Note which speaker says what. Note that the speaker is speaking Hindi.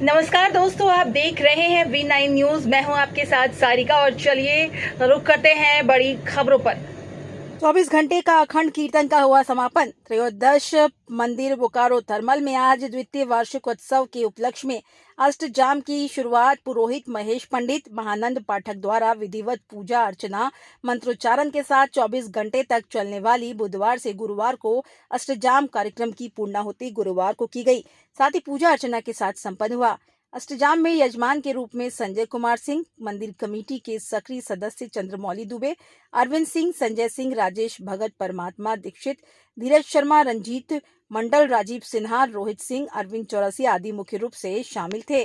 Speaker 1: नमस्कार दोस्तों, आप देख रहे हैं V9 न्यूज। मैं हूं आपके साथ सारिका और चलिए रुक करते हैं बड़ी खबरों पर। 24 घंटे का अखंड कीर्तन का हुआ समापन। त्रयोदश मंदिर बोकारो थर्मल में आज द्वितीय वार्षिक उत्सव के उपलक्ष्य में अष्टजाम की शुरुआत पुरोहित महेश पंडित महानंद पाठक द्वारा विधिवत पूजा अर्चना मंत्रोच्चारण के साथ 24 घंटे तक चलने वाली बुधवार से गुरुवार को अष्टजाम कार्यक्रम की पूर्णाहुति गुरुवार को की गई। साथ ही पूजा अर्चना के साथ संपन्न हुआ। अष्टजाम में यजमान के रूप में संजय कुमार सिंह, मंदिर कमेटी के सक्रिय सदस्य चंद्रमौली दुबे, अरविंद सिंह, संजय सिंह, राजेश भगत, परमात्मा दीक्षित, धीरज शर्मा, रंजीत मंडल, राजीव सिन्हा, रोहित सिंह, अरविंद चौरसी आदि मुख्य रूप से शामिल थे।